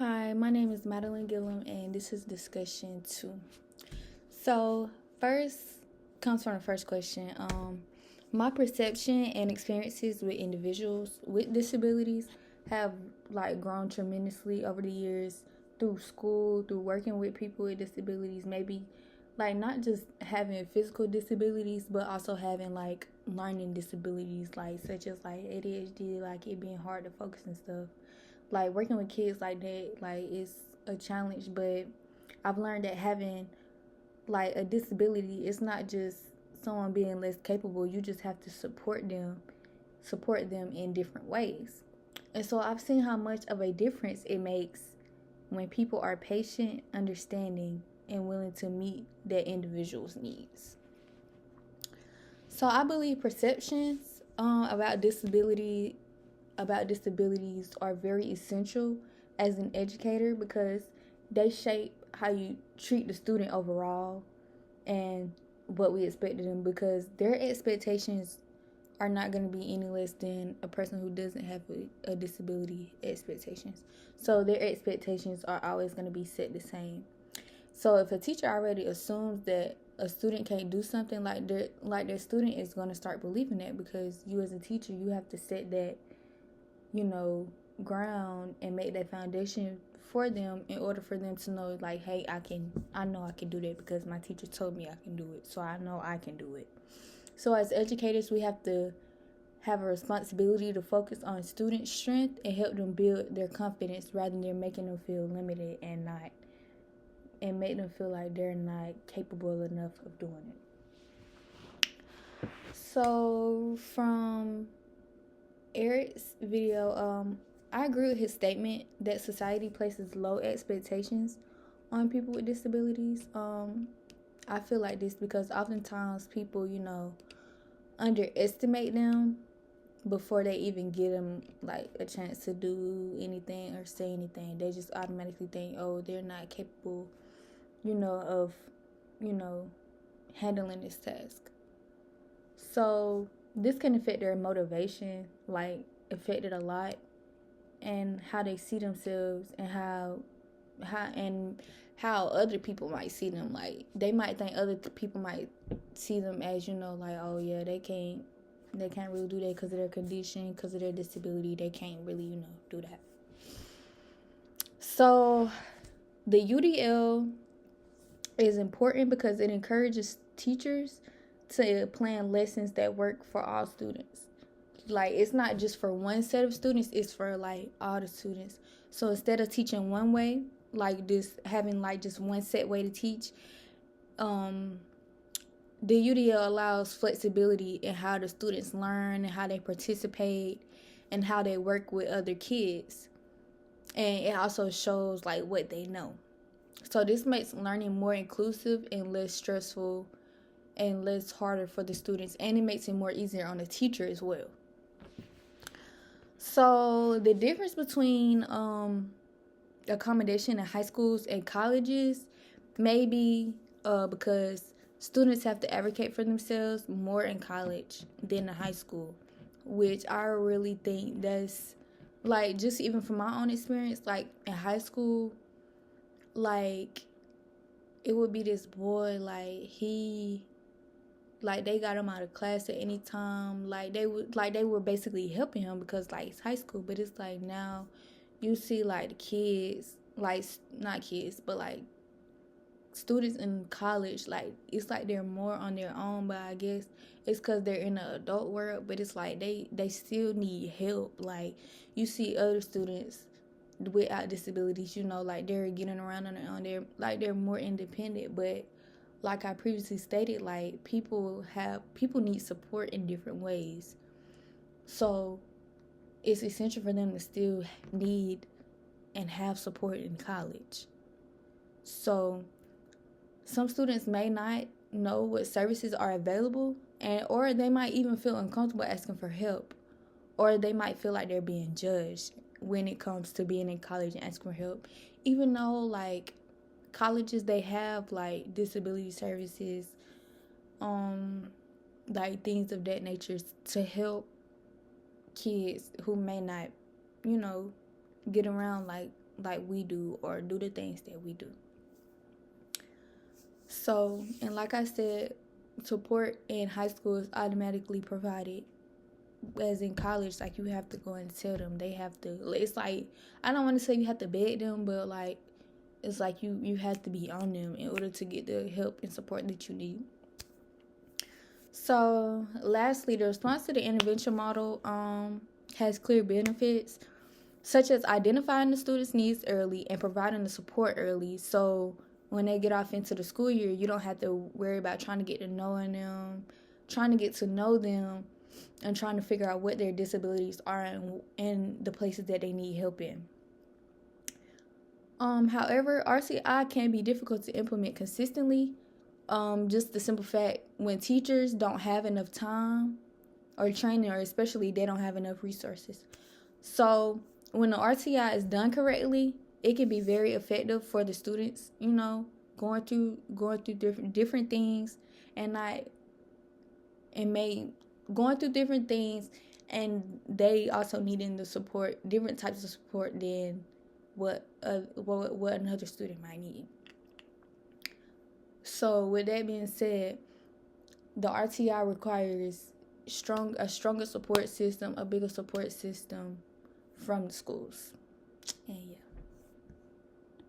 Hi, my name is Madeline Gillum, and this is discussion 2. So, first comes from the first question. My perception and experiences with individuals with disabilities have grown tremendously over the years through school, through working with people with disabilities, maybe not just having physical disabilities, but also having learning disabilities, such as ADHD, it being hard to focus and stuff. Working with kids like that, it's a challenge, but I've learned that having a disability, it's not just someone being less capable. You just have to support them in different ways. And so I've seen how much of a difference it makes when people are patient, understanding, and willing to meet that individual's needs. So I believe perceptions about disabilities are very essential as an educator because they shape how you treat the student overall and what we expect of them, because their expectations are not going to be any less than a person who doesn't have a disability expectations. So their expectations are always going to be set the same. So if a teacher already assumes that a student can't do something, their student is going to start believing that, because you as a teacher, you have to set that ground and make that foundation for them in order for them to know hey, I know I can do that because my teacher told me I can do it, so I know I can do it. So as educators, we have to have a responsibility to focus on student strength and help them build their confidence rather than making them feel limited and make them feel like they're not capable enough of doing it. So from Eric's video, I agree with his statement that society places low expectations on people with disabilities. I feel like this because oftentimes people, underestimate them before they even get them a chance to do anything or say anything. They just automatically think, oh, they're not capable, of, handling this task. So this can affect their motivation, affect it a lot, and how they see themselves and how other people might see them. They might think other people might see them as, oh yeah, they can't really do that because of their condition, because of their disability. They can't really, do that. So the UDL is important because it encourages teachers to plan lessons that work for all students. It's not just for one set of students, it's for all the students. So instead of teaching one way, having just one set way to teach, the UDL allows flexibility in how the students learn and how they participate and how they work with other kids. And it also shows what they know. So this makes learning more inclusive and less stressful and less harder for the students, and it makes it more easier on the teacher as well. So the difference between accommodation in high schools and colleges may be because students have to advocate for themselves more in college than in high school, which I really think that's just even from my own experience, in high school, it would be this boy, they got him out of class at any time. They were basically helping him because it's high school. But it's now you see the kids, not kids, but students in college, it's they're more on their own. But I guess it's because they're in the adult world. But it's they still need help. You see other students without disabilities, they're getting around on their own. They're more independent. But like I previously stated, people need support in different ways. So it's essential for them to still need and have support in college. So some students may not know what services are available, or they might even feel uncomfortable asking for help, or they might feel like they're being judged when it comes to being in college and asking for help, even though colleges, they have disability services, things of that nature to help kids who may not, get around like we do or do the things that we do. So, and like I said, support in high school is automatically provided. As in college, like you have to go and tell them. They have to. It's like, I don't want to say you have to beg them, but like it's like you have to be on them in order to get the help and support that you need. So, lastly, the response to the intervention model has clear benefits, such as identifying the students' needs early and providing the support early. So when they get off into the school year, you don't have to worry about trying to get to know them, and trying to figure out what their disabilities are and the places that they need help in. However, RCI can be difficult to implement consistently. Just the simple fact when teachers don't have enough time or training, or especially they don't have enough resources. So when the RTI is done correctly, it can be very effective for the students, going through different things going through different things, and they also needing the support, different types of support than what another student might need. So with that being said, the RTI requires a stronger support system, a bigger support system from the schools. And yeah.